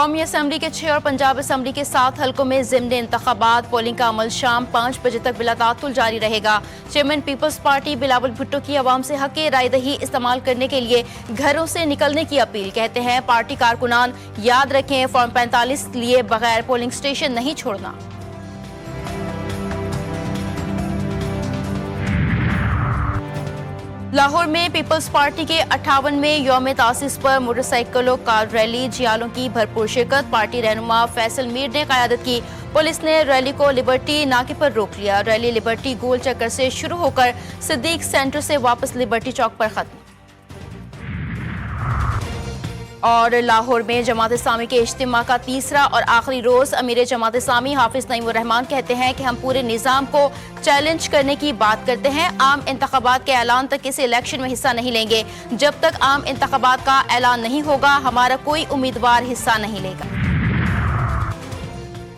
قومی اسمبلی کے 6 اور پنجاب اسمبلی کے 7 حلقوں میں ضمن انتخابات پولنگ کا عمل شام 5 بجے تک بلا تعطل جاری رہے گا۔ چیئرمین پیپلز پارٹی بلاول بھٹو کی عوام سے حق رائے دہی استعمال کرنے کے لیے گھروں سے نکلنے کی اپیل، کہتے ہیں پارٹی کارکنان یاد رکھیں فارم 45 لیے بغیر پولنگ سٹیشن نہیں چھوڑنا۔ لاہور میں پیپلز پارٹی کے 58ویں یوم تاسیس پر موٹر سائیکلوں کار ریلی، جیالوں کی بھرپور شرکت، پارٹی رہنما فیصل میر نے قیادت کی۔ پولیس نے ریلی کو لبرٹی ناکے پر روک لیا۔ ریلی لبرٹی گول چکر سے شروع ہو کر صدیق سینٹر سے واپس لبرٹی چوک پر ختم۔ اور لاہور میں جماعت اسلامی کے اجتماع کا تیسرا اور آخری روز، امیر جماعت اسلامی حافظ نعیم الرحمان کہتے ہیں کہ ہم پورے نظام کو چیلنج کرنے کی بات کرتے ہیں۔ عام انتخابات کے اعلان تک کسی الیکشن میں حصہ نہیں لیں گے۔ جب تک عام انتخابات کا اعلان نہیں ہوگا ہمارا کوئی امیدوار حصہ نہیں لے گا۔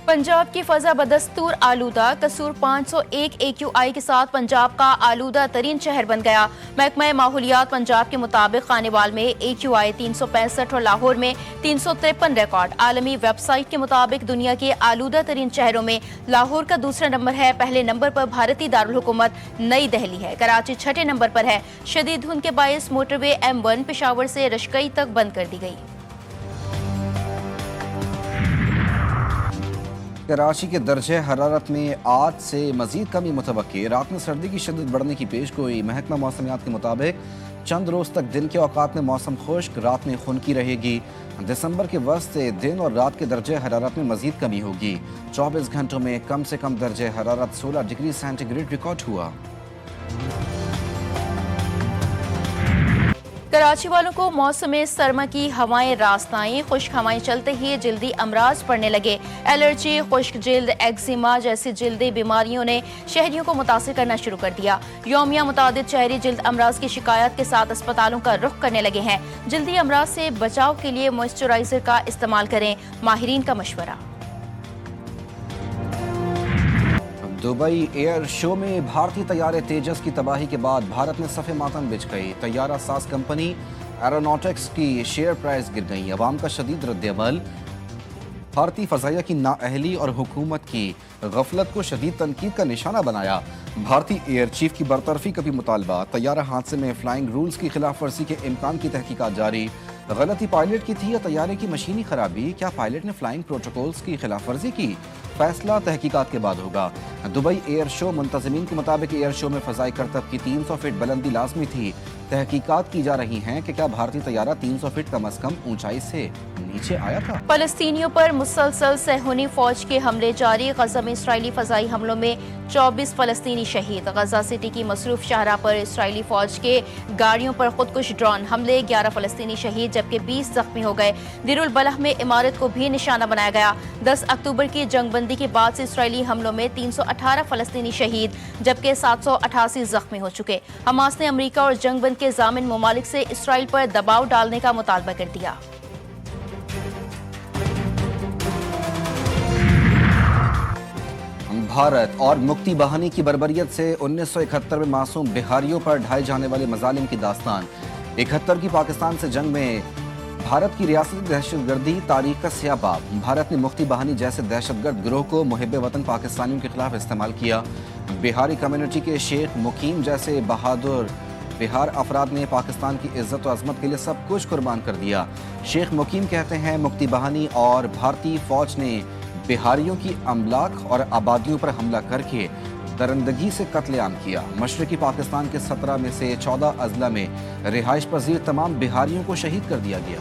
پنجاب کی فضا بدستور آلودہ، قصور 501 AQI کے ساتھ پنجاب کا آلودہ ترین شہر بن گیا۔ محکمہ ماحولیات پنجاب کے مطابق خانیوال میں AQI 365 اور لاہور میں 353 ریکارڈ۔ عالمی ویب سائٹ کے مطابق دنیا کے آلودہ ترین شہروں میں لاہور کا دوسرا نمبر ہے۔ پہلے نمبر پر بھارتی دارالحکومت نئی دہلی ہے۔ کراچی چھٹے نمبر پر ہے۔ شدید دھند کے باعث موٹر وے M1 پشاور سے رشکئی تک بند کر دی گئی۔ کراچی کے درجہ حرارت میں آج سے مزید کمی متوقع۔ رات میں سردی کی شدت بڑھنے کی پیش گوئی۔ محکمہ موسمیات کے مطابق چند روز تک دن کے اوقات میں موسم خشک، رات میں خنکی رہے گی۔ دسمبر کے وسط سے دن اور رات کے درجہ حرارت میں مزید کمی ہوگی۔ 24 گھنٹوں میں کم سے کم درجہ حرارت 16 ڈگری سینٹی گریڈ ریکارڈ ہوا۔ کراچی والوں کو موسم سرما کی ہوائیں راست آئیں۔ خشک ہوائیں چلتے ہی جلدی امراض پڑنے لگے۔ الرجی، خشک جلد، ایگزیما جیسی جلدی بیماریوں نے شہریوں کو متاثر کرنا شروع کر دیا۔ یومیہ متعدد شہری جلد امراض کی شکایات کے ساتھ اسپتالوں کا رخ کرنے لگے ہیں۔ جلدی امراض سے بچاؤ کے لیے موئسچرائزر کا استعمال کریں، ماہرین کا مشورہ۔ دبئی ایئر شو میں بھارتی طیارے تیجس کی تباہی کے بعد بھارت میں صف ماتم بچھ گئی۔ طیارہ ساز کمپنی ایروناٹکس کی شیئر پرائز گر گئی۔ عوام کا شدید رد عمل، بھارتی فضائیہ کی نااہلی اور حکومت کی غفلت کو شدید تنقید کا نشانہ بنایا۔ بھارتی ایئر چیف کی برطرفی کا بھی مطالبہ۔ طیارہ حادثے میں فلائنگ رولز کی خلاف ورزی کے امکان کی تحقیقات جاری۔ غلطی پائلٹ کی تھی یا طیارے کی مشینی خرابی؟ کیا پائلٹ نے فلائنگ پروٹوکولز کی خلاف ورزی کی؟ فیصلہ تحقیقات کے بعد ہوگا۔ دبئی ایئر شو منتظمین کے مطابق ایئر شو میں فضائی کرتب کی 300 فٹ بلندی لازمی تھی۔ تحقیقات کی جا رہی ہیں کہ کیا بھارتی طیارہ 300 فٹ کم از کم اونچائی سے نیچے آیا تھا۔ فلسطینیوں پر مسلسل صہیونی فوج کے حملے جاری۔ غزہ میں اسرائیلی فضائی حملوں میں 24 فلسطینی شہید۔ غزہ سٹی کی مصروف شاہراہ پر اسرائیلی فوج کے گاڑیوں پر خودکش ڈرون حملے، 11 فلسطینی شہید جبکہ 20 زخمی ہو گئے۔ دیر البلح میں عمارت کو بھی نشانہ بنایا گیا۔ 10 اکتوبر کی جنگ بندی کے بعد سے اسرائیلی حملوں میں 318 فلسطینی شہید جبکہ 788 زخمی ہو چکے۔ حماس نے امریکہ اور جنگ بند کے ضامن ممالک سے اسرائیل پر دباؤ ڈالنے کا مطالبہ کر دیا۔ بھارت اور مکتی بہانی کی بربریت سے 1971 میں معصوم بہاریوں پر ڈھائے جانے والے مظالم کی داستان۔ 71 کی پاکستان سے جنگ میں بھارت کی ریاستی دہشت گردی تاریخ کا سیاہ باب۔ بھارت نے مکتی بہانی جیسے دہشت گرد گروہ کو محب وطن پاکستانیوں کے خلاف استعمال کیا۔ بہاری کمیونٹی کے شیخ مقیم جیسے بہادر بہار افراد نے پاکستان کی عزت و عظمت کے لیے سب کچھ قربان کر دیا۔ شیخ مقیم کہتے ہیں مکتی بہانی اور بھارتی فوج نے بہاریوں کی املاک اور آبادیوں پر حملہ کر کے درندگی سے قتل عام کیا۔ مشرقی پاکستان کے 17 میں سے 14 اضلاع میں رہائش پذیر تمام بہاریوں کو شہید کر دیا گیا۔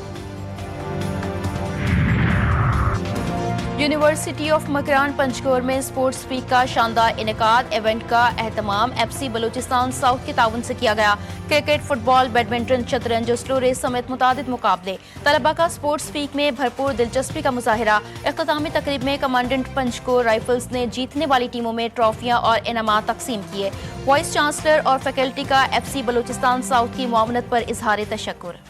یونیورسٹی آف مکران پنجگور میں اسپورٹس ویک کا شاندار انعقاد۔ ایونٹ کا اہتمام FC بلوچستان ساؤتھ کے تعاون سے کیا گیا۔ کرکٹ، فٹ بال، بیڈمنٹن، شطرنج، سلو ریس سمیت متعدد مقابلے۔ طلباء کا اسپورٹس ویک میں بھرپور دلچسپی کا مظاہرہ۔ اختتامی تقریب میں کمانڈنٹ پنجگور رائفلز نے جیتنے والی ٹیموں میں ٹرافیاں اور انعامات تقسیم کیے۔ وائس چانسلر اور فیکلٹی کا FC بلوچستان ساؤتھ کی معاونت پر اظہار تشکر۔